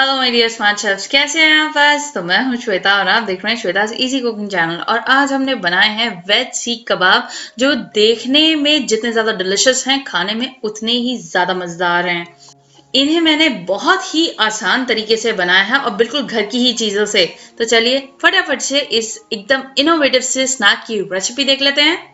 Hello my dear smart chefs, कैसे हैं आप आज। तो मैं हूं श्वेता और आप देख रहे हैं श्वेता's इजी कुकिंग चैनल। और आज हमने बनाए हैं वेज सीख कबाब, जो देखने में जितने ज्यादा डिलिशियस हैं, खाने में उतने ही ज्यादा मजेदार हैं। इन्हें मैंने बहुत ही आसान तरीके से बनाया है और बिल्कुल घर की ही चीजों से। तो चलिए फटाफट से इस एकदम इनोवेटिव से स्नैक की रेसिपी देख लेते हैं।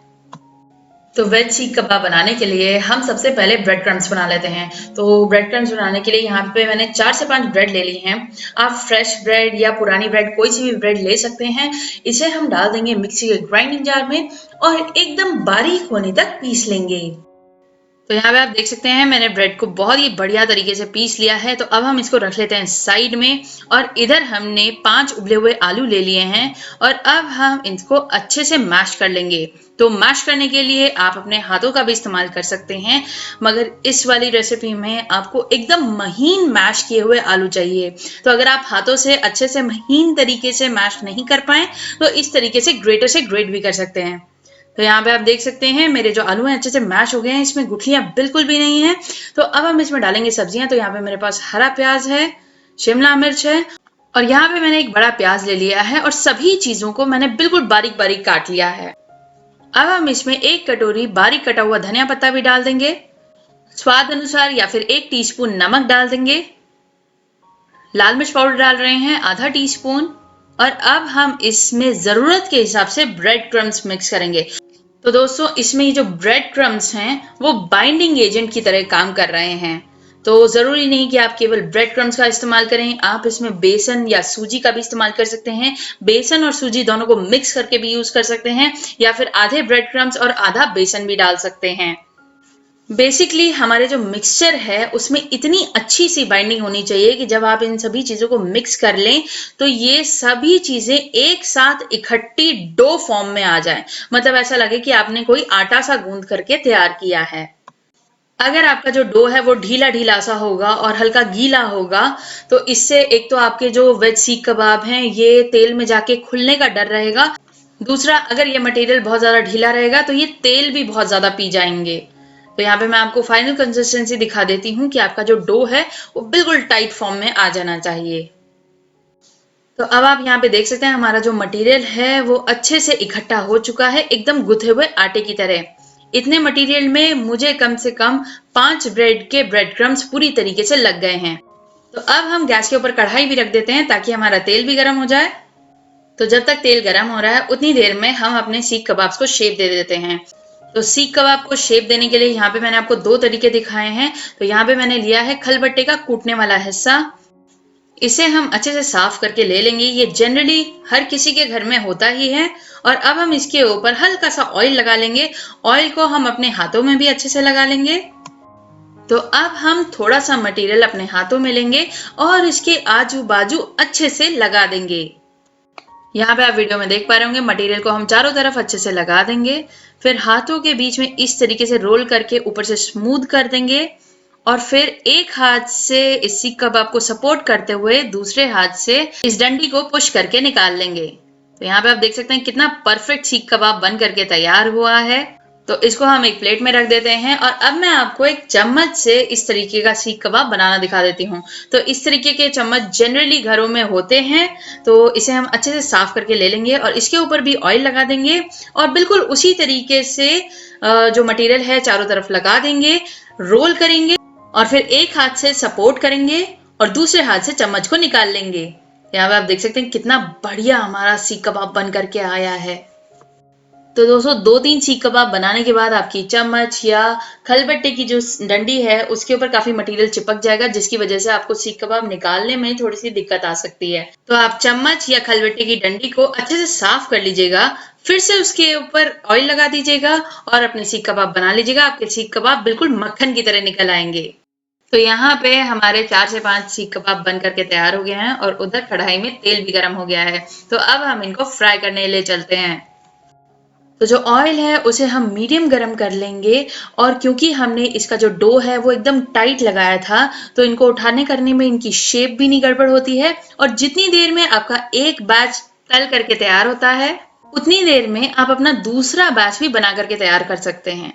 तो वेज सीख कबाब बनाने के लिए हम सबसे पहले ब्रेड क्रम्स बना लेते हैं। तो ब्रेड क्रम्स बनाने के लिए यहाँ पे मैंने 4 से 5 ब्रेड ले ली हैं। आप फ्रेश ब्रेड या पुरानी ब्रेड कोई सी भी ब्रेड ले सकते हैं। इसे हम डाल देंगे मिक्सी के ग्राइंडिंग जार में और एकदम बारीक होने तक पीस लेंगे। तो यहाँ पे आप देख सकते हैं मैंने ब्रेड को बहुत ही बढ़िया तरीके से पीस लिया है। तो अब हम इसको रख लेते हैं साइड में। और इधर हमने 5 उबले हुए आलू ले लिए हैं और अब हम इसको अच्छे से मैश कर लेंगे। तो मैश करने के लिए आप अपने हाथों का भी इस्तेमाल कर सकते हैं, मगर इस वाली रेसिपी में आपको एकदम महीन मैश किए हुए आलू चाहिए। तो अगर आप हाथों से अच्छे से महीन तरीके से मैश नहीं कर पाए तो इस तरीके से ग्रेटर से ग्रेट भी कर सकते हैं। तो यहाँ पे आप देख सकते हैं मेरे जो आलू हैं अच्छे से मैश हो गए हैं, इसमें गुठलियां बिल्कुल भी नहीं है। तो अब हम इसमें डालेंगे सब्जियां। तो यहाँ पे मेरे पास हरा प्याज है, शिमला मिर्च है और यहाँ पे मैंने एक बड़ा प्याज ले लिया है और सभी चीजों को मैंने बिल्कुल बारीक बारीक काट लिया है। अब हम इसमें 1 कटोरी बारीक कटा हुआ धनिया पत्ता भी डाल देंगे। स्वाद अनुसार या फिर 1 टीस्पून नमक डाल देंगे। लाल मिर्च पाउडर डाल रहे हैं आधा टीस्पून। और अब हम इसमें जरूरत के हिसाब से ब्रेड क्रम्स मिक्स करेंगे। तो दोस्तों इसमें ये जो ब्रेड क्रम्स हैं वो बाइंडिंग एजेंट की तरह काम कर रहे हैं। तो जरूरी नहीं कि आप केवल ब्रेड क्रम्स का इस्तेमाल करें, आप इसमें बेसन या सूजी का भी इस्तेमाल कर सकते हैं। बेसन और सूजी दोनों को मिक्स करके भी यूज कर सकते हैं या फिर आधे ब्रेड क्रम्स और आधा बेसन भी डाल सकते हैं। बेसिकली हमारे जो मिक्सचर है उसमें इतनी अच्छी सी बाइंडिंग होनी चाहिए कि जब आप इन सभी चीजों को मिक्स कर लें तो ये सभी चीजें एक साथ इकट्ठी डो फॉर्म में आ जाए। मतलब ऐसा लगे कि आपने कोई आटा सा गूंद करके तैयार किया है। अगर आपका जो डो है वो ढीला ढीला सा होगा और हल्का गीला होगा तो इससे एक तो आपके जो वेज सीख कबाब हैं ये तेल में जाके खुलने का डर रहेगा। दूसरा, अगर ये मटेरियल बहुत ज्यादा ढीला रहेगा तो ये तेल भी बहुत ज्यादा पी जाएंगे। तो यहाँ पे मैं आपको फाइनल कंसिस्टेंसी दिखा देती हूँ कि आपका जो डो है वो बिल्कुल टाइट फॉर्म में आ जाना चाहिए। तो अब आप यहाँ पे देख सकते हैं हमारा जो मटेरियल है वो अच्छे से इकट्ठा हो चुका है, एकदम गुथे हुए आटे की तरह। इतने मटेरियल में मुझे कम से कम 5 ब्रेड के ब्रेड क्रम्स पूरी तरीके से लग गए हैं। तो अब हम गैस के ऊपर कढ़ाई भी रख देते हैं ताकि हमारा तेल भी गर्म हो जाए। तो जब तक तेल गर्म हो रहा है उतनी देर में हम अपने सीख कबाब्स को शेप दे देते हैं। तो सीख कबाब को शेप देने के लिए यहाँ पे मैंने आपको 2 तरीके दिखाए हैं। तो यहाँ पे मैंने लिया है खलबट्टे का कूटने वाला हिस्सा। इसे हम अच्छे से साफ करके ले लेंगे। ये जनरली हर किसी के घर में होता ही है। और अब हम इसके ऊपर हल्का सा ऑयल लगा लेंगे। ऑयल को हम अपने हाथों में भी अच्छे से लगा लेंगे। तो अब हम थोड़ा सा मटेरियल अपने हाथों में लेंगे और इसके आजू बाजू अच्छे से लगा देंगे। यहाँ पे आप वीडियो में देख पा रहे होंगे मटेरियल को हम चारों तरफ अच्छे से लगा देंगे। फिर हाथों के बीच में इस तरीके से रोल करके ऊपर से स्मूथ कर देंगे और फिर एक हाथ से इस सीख कबाब को सपोर्ट करते हुए दूसरे हाथ से इस डंडी को पुश करके निकाल लेंगे। तो यहाँ पे आप देख सकते हैं कितना परफेक्ट सीख कबाब बन करके तैयार हुआ है। तो इसको हम एक प्लेट में रख देते हैं और अब मैं आपको एक चम्मच से इस तरीके का सीख कबाब बनाना दिखा देती हूँ। तो इस तरीके के चम्मच जनरली घरों में होते हैं। तो इसे हम अच्छे से साफ करके ले लेंगे और इसके ऊपर भी ऑयल लगा देंगे और बिल्कुल उसी तरीके से जो मटेरियल है चारों तरफ लगा देंगे, रोल करेंगे और फिर एक हाथ से सपोर्ट करेंगे और दूसरे हाथ से चम्मच को निकाल लेंगे। यहाँ पे आप देख सकते हैं कितना बढ़िया हमारा सीख कबाब बन करके आया है। तो दोस्तों 2-3 सीख कबाब बनाने के बाद आपकी चम्मच या खलबट्टे की जो डंडी है उसके ऊपर काफी मटेरियल चिपक जाएगा, जिसकी वजह से आपको सीख कबाब निकालने में थोड़ी सी दिक्कत आ सकती है। तो आप चम्मच या खलबट्टे की डंडी को अच्छे से साफ कर लीजिएगा, फिर से उसके ऊपर ऑयल लगा दीजिएगा और अपने सीख कबाब बना लीजिएगा। आपके सीख कबाब बिल्कुल मक्खन की तरह निकल आएंगे। तो यहाँ पे हमारे 4 से 5 सीख कबाब बन करके तैयार हो गए हैं और उधर कढ़ाई में तेल भी गर्म हो गया है। तो अब हम इनको फ्राई करने के लिए चलते हैं। तो जो ऑयल है उसे हम मीडियम गरम कर लेंगे और क्योंकि हमने इसका जो डो है वो एकदम टाइट लगाया था तो इनको उठाने करने में इनकी शेप भी नहीं गड़बड़ होती है। और जितनी देर में आपका एक बैच तल करके तैयार होता है उतनी देर में आप अपना दूसरा बैच भी बना करके तैयार कर सकते हैं।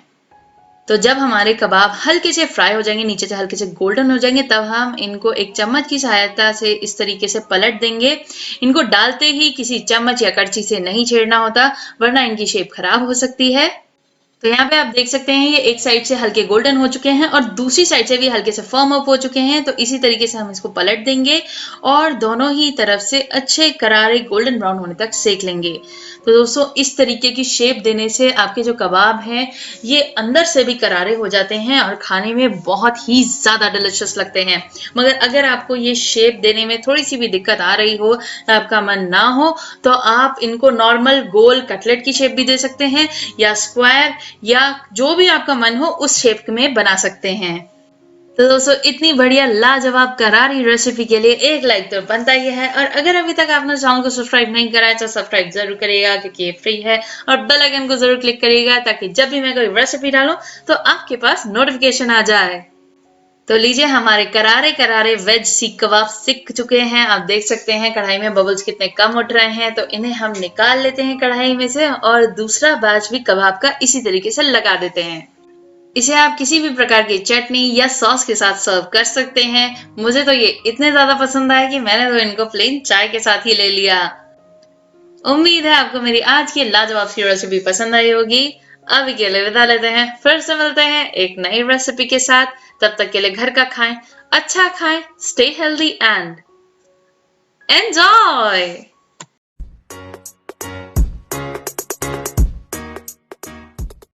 तो जब हमारे कबाब हल्के से फ्राई हो जाएंगे, नीचे से हल्के से गोल्डन हो जाएंगे, तब हम इनको एक चम्मच की सहायता से इस तरीके से पलट देंगे। इनको डालते ही किसी चम्मच या कड़छी से नहीं छेड़ना होता, वरना इनकी शेप खराब हो सकती है। तो यहाँ पे आप देख सकते हैं ये एक साइड से हल्के गोल्डन हो चुके हैं और दूसरी साइड से भी हल्के से फर्म अप हो चुके हैं। तो इसी तरीके से हम इसको पलट देंगे और दोनों ही तरफ से अच्छे करारे गोल्डन ब्राउन होने तक सेक लेंगे। तो दोस्तों इस तरीके की शेप देने से आपके जो कबाब हैं ये अंदर से भी करारे हो जाते हैं और खाने में बहुत ही ज्यादा डिलिशियस लगते हैं। मगर अगर आपको ये शेप देने में थोड़ी सी भी दिक्कत आ रही हो, आपका मन ना हो, तो आप इनको नॉर्मल गोल कटलेट की शेप भी दे सकते हैं या स्क्वायर या जो भी आपका मन हो उस शेप में बना सकते हैं। तो दोस्तों इतनी बढ़िया लाजवाब करारी रेसिपी के लिए एक लाइक तो बनता ही है, और अगर अभी तक आपने चैनल को सब्सक्राइब नहीं करा है तो सब्सक्राइब जरूर करिएगा क्योंकि ये फ्री है, और बेल आइकन को जरूर क्लिक करिएगा ताकि जब भी मैं कोई रेसिपी डालूं तो आपके पास नोटिफिकेशन आ जाए। तो लीजिए हमारे करारे करारे वेज सीख कबाब सिक चुके हैं। आप देख सकते हैं कढ़ाई में बबल्स कितने कम उठ रहे हैं। तो इन्हें हम निकाल लेते हैं कढ़ाई में से और दूसरा बैच भी कबाब का इसी तरीके से लगा देते हैं। इसे आप किसी भी प्रकार की चटनी या सॉस के साथ सर्व कर सकते हैं। मुझे तो ये इतने ज्यादा पसंद आए कि मैंने तो इनको प्लेन चाय के साथ ही ले लिया। उम्मीद है आपको मेरी आज की लाजवाब सी रेसिपी पसंद आई होगी। अभी के लिए विदा लेते हैं, फिर से मिलते हैं एक नई रेसिपी के साथ। तब तक के लिए घर का खाएं, अच्छा खाएं, स्टे हेल्दी एंड एंजॉय।